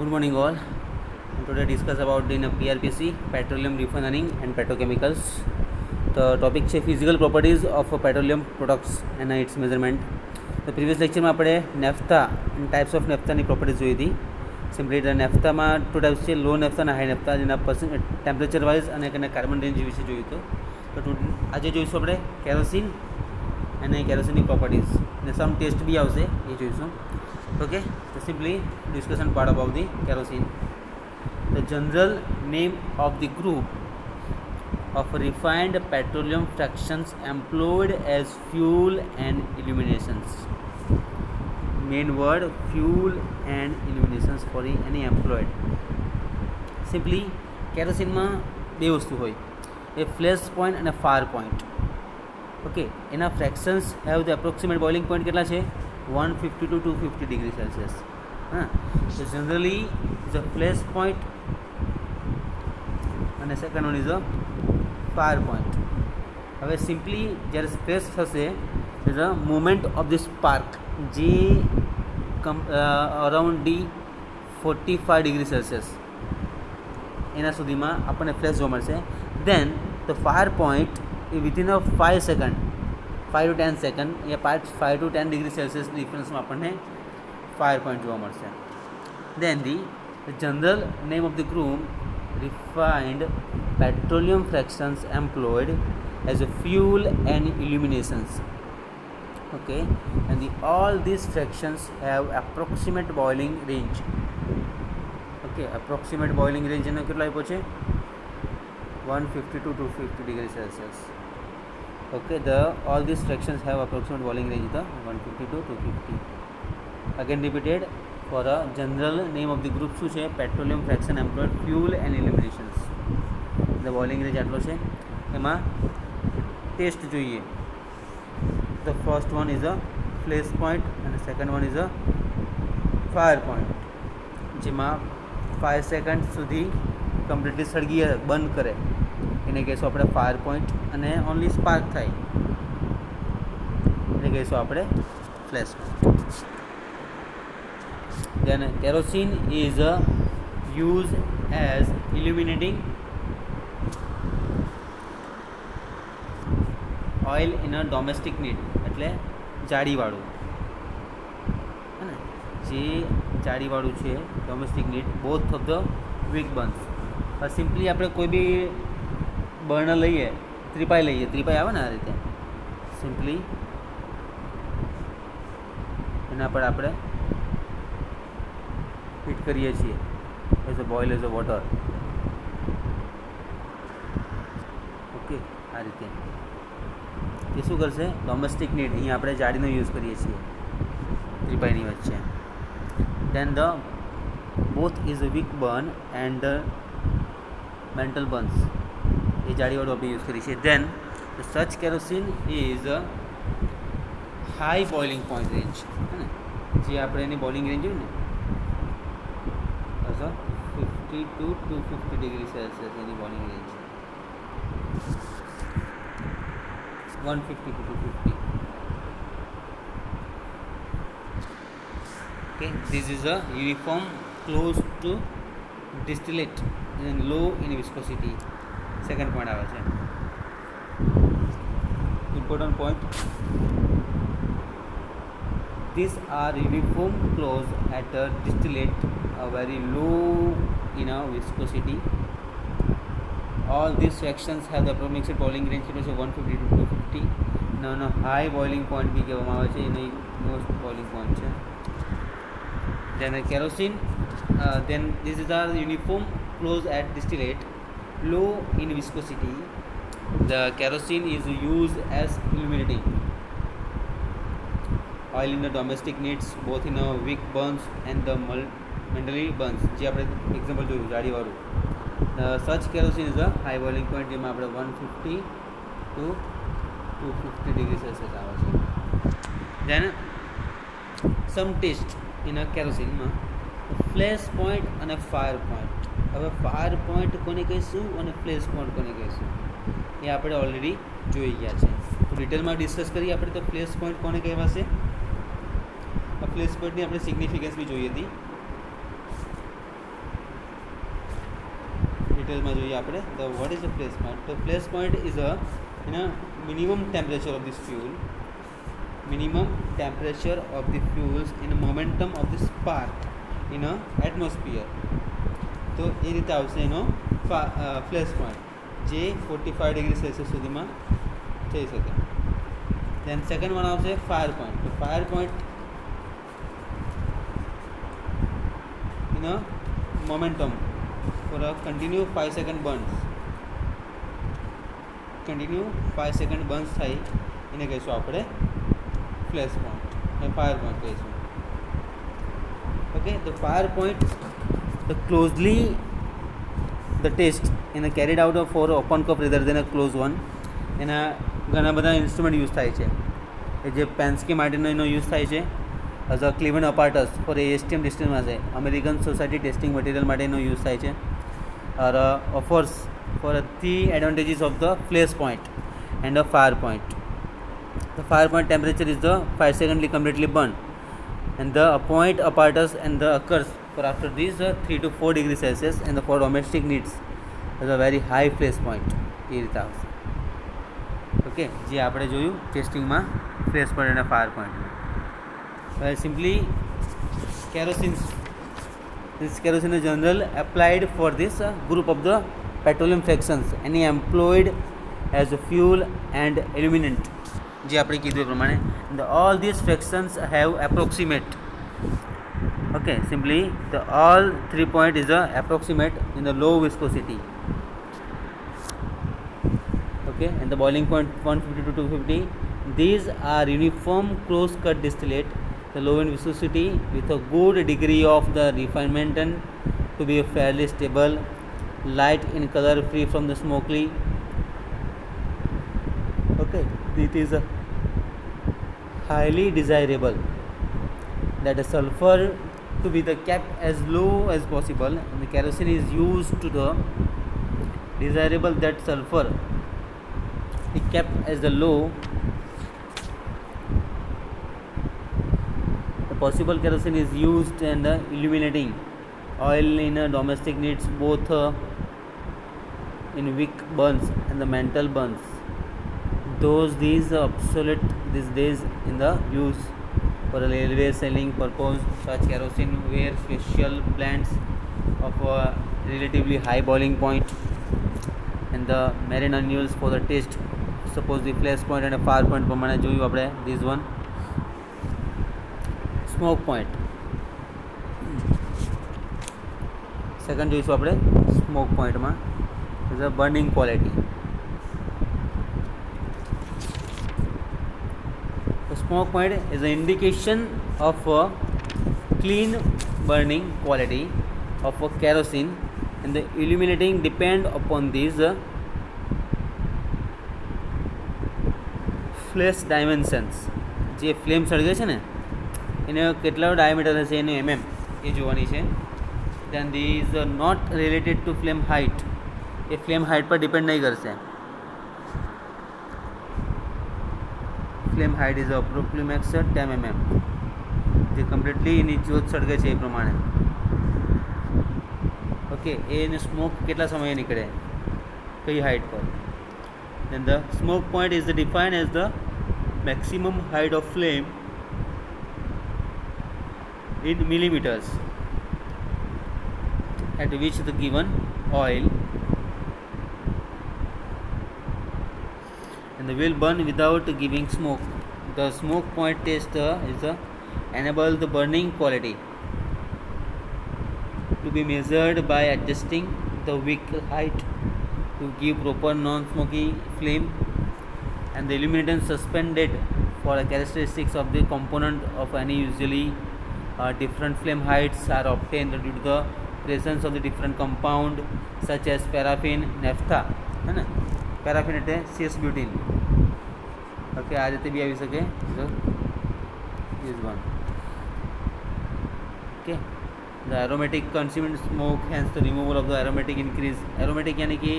Good morning all. And today discuss about the PRPC, petroleum refining and petrochemicals. The topic છે physical properties of petroleum products and its measurement. તો previous લેક્ચરમાં આપણે નેફ્થા અને types of નેફ્થાની properties જોઈ હતી. Simply નેફ્થામાં two types છે, લો નેફ્થા અને high નેફ્થા, જેના ટેમ્પરેચર વાઇઝ અને કાર્બન રેન્જ વિશે જોયું હતું. તો આજે જોઈશું આપણે કેરોસીન અને કેરોસીનની પ્રોપર્ટીઝ અને સમ ટેસ્ટ બી આવશે એ જોઈશું. ઓકે, તો simply discussion part about the kerosene. The general name of the group of refined petroleum fractions employed as fuel and illuminations. Main word fuel and illuminations for any employed. Simply kerosene માં બે વસ્તુ હોય, એ flash point અને fire point. Okay, એના fractions have the approximate boiling point કેટલા છે? 150 to 250 degree Celsius. હા, તો generally is a flash point અને second one is a fire point. હવે સિમ્પલી જ્યારે સ્પ્રેસ થશે is a movement of the spark, જે અરાઉન્ડ ડી 45 ડિગ્રી સેલ્સિયસ એના સુધીમાં આપણને ફ્લેશ જોવા મળશે. દેન ધ ફાર પોઈન્ટ એ within a 5 second 5 to 10 second या 5 to 10 ડિગ્રી સેલ્સિયસ ડિફરન્સમાં આપણને ફાયર પોઈન્ટ જોવા મળશે. Then the general name of the group refined petroleum fractions employed as a fuel and illuminations. Okay, and all these fractions have approximate boiling range. Okay, approximate boiling range એનો કેટલો આપ્યો છે? 150 to 250 degree Celsius. Okay, all these fractions have approximate boiling range the 150 to 250. Again repeated, for a general name of the group શું છે? Petroleum fraction employed fuel and illuminations. The boiling range આટલો છે. એમાં test જોઈએ. The first one is a flash point અને second one is a fire point, જેમાં 5 second સુધી completely સળગી બંધ કરે એને કહીશું આપણે ફાયર પોઈન્ટ, અને ઓનલી સ્પાર્ક થાય એને કહીશું આપણે flash point. Then kerosene is used as illuminating oil in a domestic need. એટલે જાળીવાળું, હે ને, જે જાળીવાળું છે domestic need, both of the week burns. Simply આપણે કોઈ બી બર્નર લઈએ, ત્રિપાઈ આવે ને આ રીતે, સિમ્પલી એના પર આપણે હીટ કરીએ છીએ as a boil as a water. Okay, આ રીતે એ શું કરશે? ડોમેસ્ટિક નીડ, અહીંયા આપણે જાળીનો યુઝ કરીએ છીએ ત્રિપાઈની વચ્ચે. Then the both is a weak burn and mantle burns, એ જાળીવાળું આપણે યુઝ કરીએ છીએ. Then such kerosene is a high boiling point range, હે ને, જે આપણે એની બોઇલિંગ રેન્જ હોય ને 50 to 250 degree Celsius any boiling range. 150 to 250. Okay, this is a uniform close to distillate and low in viscosity. Second point આવે છે, important point. These are uniform close at a distillate, a very low in a viscosity. All these fractions have the approximate boiling range of 150 to 250. No high boiling point भी કહેવામાં આવે છે, એની most boiling point છે. Then kerosene, then this is our uniform close at distillate, low in viscosity. The kerosene is used as illuminating oil in the domestic needs, both in a wick burns and the mentally burns, જે આપણે example જોયું જાળીવાળું. Such kerosene is a high boiling point, જેમાં આપણે 150 to 250 degree Celsius આવે છે. Then some test in a કેરોસીનમાં flash point અને ફાયર પોઈન્ટ. હવે ફાયર પોઈન્ટ કોને કહીશું અને ફ્લેશ પોઈન્ટ કોને કહીશું એ આપણે ઓલરેડી જોઈ ગયા છે. તો ડિટેલમાં ડિસ્કસ કરીએ આપણે. તો ફ્લેશ પોઈન્ટ કોને કહેવાશે? ફ્લેશ પોઈન્ટની આપણે સિગ્નિફિકન્સ બી જોઈ હતી. डिटेल्सમાં જોઈએ આપણે the what is the flash point. The flash point is a minimum temperature of this fuel, minimum temperature of the fuels in a momentum of the spark in a atmosphere. તો એ રીતે આવશે એનો flash point જે 45 degree Celsius સુધીમાં થઈ શકે. દેન second one આવશે fire point. તો fire point in a momentum for a continue 5 second burns, continue 5 second burns થાય એને કહીશું આપણે ફ્લેશ પોઈન્ટ, ફાયર પોઈન્ટ કહીશું. Okay, the fire point the closely the test in a carried out of for open cup rather than a closed one. એના ઘણા બધા instrument use થાય છે. એ જે પેન્સ્કી માર્ટિનનો એનો યુઝ થાય છે એઝ અ ક્લીવન અપાર્ટસ ફોર એએસટીએમ ડિસ્ટન્સમાં છે. અમેરિકન સોસાયટી ટેસ્ટિંગ મટીરિયલ માટે એનો યુઝ થાય છે. Or offers for the advantages of the flash point and a fire point. The fire point temperature is the 5 secondly completely burn and the point apparatus and the occurs for after these 3 to 4 degrees Celsius and the for domestic needs is a very high flash point. એ રીતે આવશે. Okay, જે આપણે જોયું ટેસ્ટિંગમાં flash point અને fire point. Simply kerosene in general applied for this group of the petroleum fractions and employed as a fuel and illuminant. જે આપણે કીધું એ પ્રમાણે all these fractions have approximate. Okay, simply the all 3 point is a approximate in the low viscosity. Okay, and the boiling point 150 to 250. These are uniform close cut distillate, the low in viscosity with a good degree of the refinement and to be fairly stable, light in color, free from the smoky. Okay, it is highly desirable that the sulfur to be the kept as low as possible, and the kerosene is used to the desirable that sulfur be kept as the low the possible. Kerosene is used and illuminating oil in domestic needs, both in wick burns and the mantle burns. These are obsolete these days in the use for a railway selling purpose. Such kerosene were special blends of a relatively high boiling point and the marine annuals for the taste. Suppose the flash point and a fire point પ્રમાણે જોયું આપણે. This one smoke point. Second જોઈશું આપણે smoke પોઈન્ટમાં is a burning quality. The smoke point is an indication of a clean burning quality of a kerosene, and the illuminating depend upon these flash dimensions. જે flame સળગે છે ને એને કેટલા diameter હશે એનું એ જોવાની છે. then these are not related to flame height. A flame height પર ડિપેન્ડ નહીં કરશે. Flame height is approximate 10 mm. જે કમ્પ્લીટલી એની જ્યોત સળગે છે એ પ્રમાણે. ઓકે, એને સ્મોક કેટલા સમયે નીકળે કઈ હાઇટ પર. then the smoke point is defined as the maximum height of flame in millimeters at which the given oil and the will burn without giving smoke. The smoke point test is enable the burning quality to be measured by adjusting the wick height to give proper non-smoky flame, and the illumination suspended for the characteristics of the component of any usually different flame heights are obtained due to the presence of the different compound such as paraffin, naphtha, है ना. paraffin એટલે CS butene. Okay, આ રીતે બી આવી શકે. use one. Okay, the aromatic consumed smoke, hence the removal of the aromatic increase. aromatic यानी कि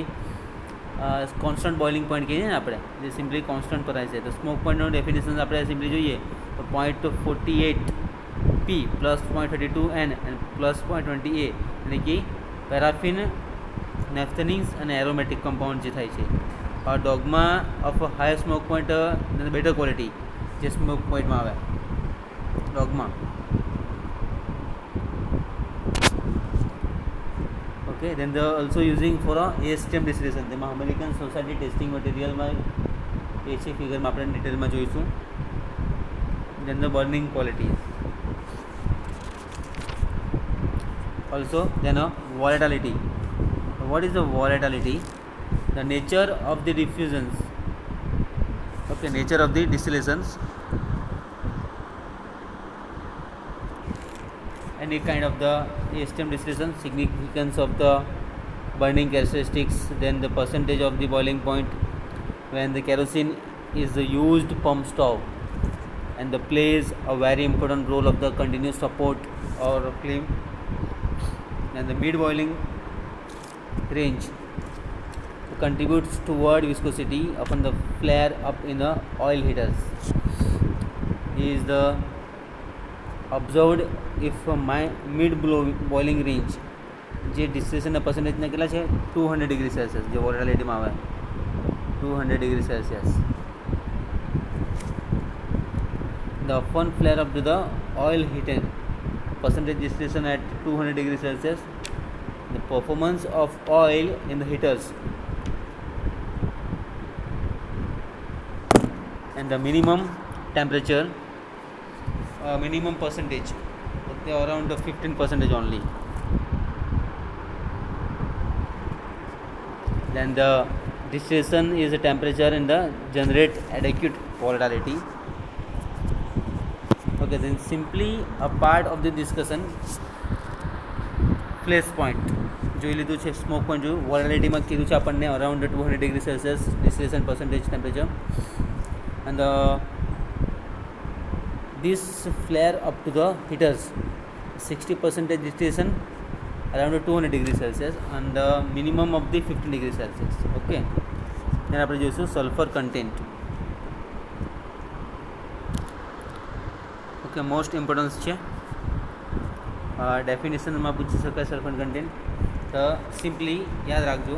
constant boiling point કહીએ ને આપણે, જે સિમ્પલી કોન્સ્ટન્ટ પર છે. તો સ્મોક પોઈન્ટનું ડેફિનેશન આપણે સિમ્પલી જોઈએ તો 0.48 P પ્લસ 0.32 N અને પ્લસ 0.20 A, એટલે કે પેરાફિન નેફ્થેનિન્સ અને એરોમેટિક કમ્પાઉન્ડ જે થાય છે. Dogma of higher smoke point better quality જે સ્મોક પોઈન્ટમાં આવે dogma. Okay, then the also using for ASTM distillation. તેમાં અમેરિકન સોસાયટી ટેસ્ટિંગ મટીરિયલમાં એ છે, ફિગરમાં આપણે ડિટેલમાં જોઈશું. Then the burning qualities also. Then volatility. What is the volatility? The nature of the diffusions. Okay, nature of the distillations. Any kind of the ASTM distillation, significance of the burning characteristics, then the percentage of the boiling point when the kerosene is used pump stove, and the plays a very important role of the continuous support or flame, and the mid boiling range contributes toward viscosity upon the flare up in the oil heaters. Is the observed if mid boiling range જે ડિસ્ટિલેશનના પર્સન્ટેજના કેટલા છે 200 degree Celsius જે વોલેટિલિટીમાં આવે 200 degree Celsius. The upon flare up to the oil heater percentage distillation at 200 degrees Celsius, the performance of oil in the heaters, and the minimum temperature, minimum percentage, they are around 15% only. Then the distillation is the temperature and the generate adequate volatility. Okay, then simply a part of the discussion, flash point જોઈ લીધું છે, smoke point જોયું, વોલેટિલિટીમાં કીધું છે આપણને around 200 degree Celsius distillation percentage temperature, and this flare up to the heaters 60% distillation around 200 degrees Celsius and the minimum of the 15 degrees Celsius. Okay, then આપણે જોઈશું sulphur content. Okay, most importance છે. ડેફિનેશનમાં પૂછી શકાય sulphur content. તો simply યાદ રાખજો,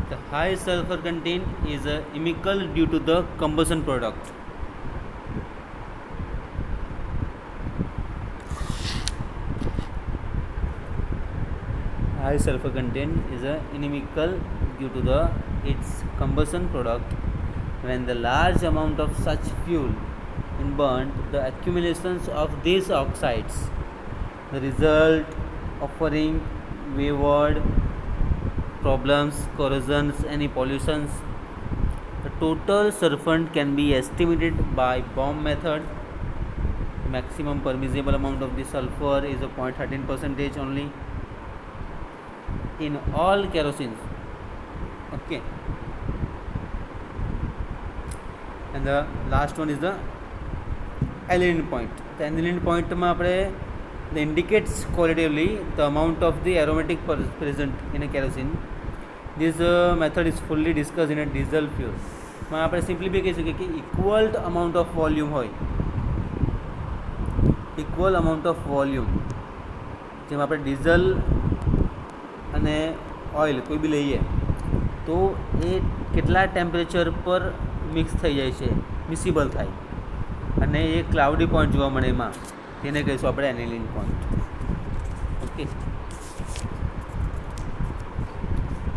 the high sulphur content is inimical due to the combustion product. High sulfur content is inimical due to its combustion product. When the large amount of such fuel is burnt, the accumulations of these oxides, the result offering wayward problems, corrosions, any pollutions. The total surfactant can be estimated by bomb method. Maximum permissible amount of the sulfur is 0.13% only in all kerosenes. Okay, and the last one is the aniline point. The aniline point માં આપણે the indicates qualitatively the amount of the aromatic present in a kerosene. This method is fully discussed in a diesel fuel. માં આપણે simply બી કહી શકીએ કે equal amount of volume હોય, equal amount of volume જેમ આપણે ડીઝલ અને oil કોઈ બી લઈએ તો એ કેટલા ટેમ્પરેચર પર મિક્સ થઈ જાય છે, મિસિબલ થાય, અને એ ક્લાઉડી પોઈન્ટ જોવા મળે એમાં, તેને કહીશું આપણે એનિલિન પોઈન્ટ. ઓકે,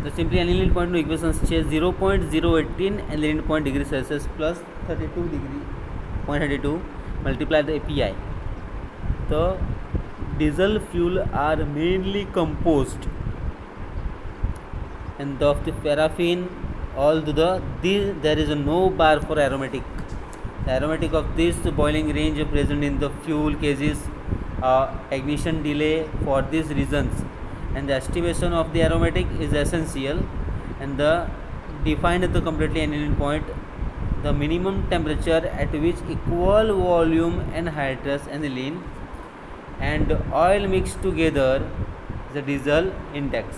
તો સિમ્પલી એનિલિન પોઈન્ટનું ઇક્વેશન્સ છે 0.018 aniline point degree Celsius plus 32 multiply the API. તો diesel fuel are mainly composed and of the paraffin, although there is no bar for aromatic. The aromatic of this boiling range present in the fuel cases ignition delay for these reasons, and the estimation of the aromatic is essential, and the defined the completely aniline point, the minimum temperature at which equal volume anhydrous aniline and oil mixed together the diesel index.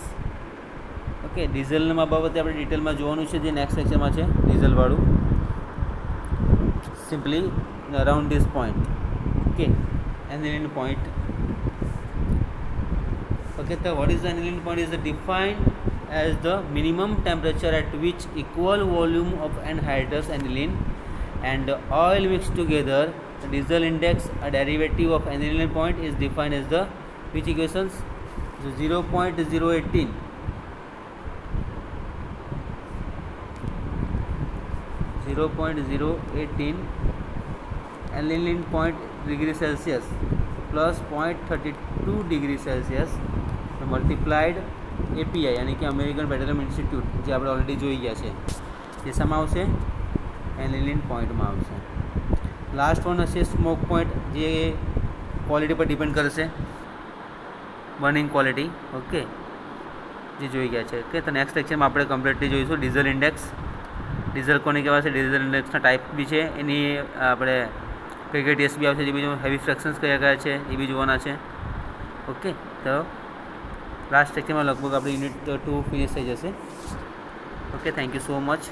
Okay, ડીઝલના બાબતે આપણે ડિટેલમાં જોવાનું છે, જે next લેક્ચરમાં છે ડીઝલવાળું. Simply around this point. Okay, aniline point. Okay, so what is the aniline point? Is the defined as the minimum temperature at which equal volume of anhydrous aniline and oil mixed together, the diesel index, a derivative of aniline point, is defined as the which equations? So 0.018. 0.018 aniline point degree Celsius plus 0.32 degree Celsius multiplied API यानी कि American petroleum institute જે આપણે already જોઈ ગયા છે એ શામાં આવશે aniline પોઈન્ટમાં આવશે. Last one હશે સ્મોક પોઈન્ટ જે ક્વોલિટી પર ડિપેન્ડ કરશે બર્નિંગ ક્વોલિટી. ઓકે જે જોઈ ગયા છે. ઓકે તો નેક્સ્ટ લેક્ચરમાં આપણે કમ્પ્લીટલી જોઈશું ડીઝલ ઇન્ડેક્સ. ડીઝલ કોને કહેવાય છે, ડીઝલ ઇન્ડેક્સના ટાઈપ બી છે, એની આપણે કઈ કઈ ટેસ્ટ બી આવશે, જે બીજું હેવી ફ્રેક્શન્સ કયા કયા છે એ બી જોવાના છે. ઓકે તો લાસ્ટ લેક્ચરમાં લગભગ આપણે યુનિટ 2 ફિનિશ થઈ જશે. Okay thank you so much.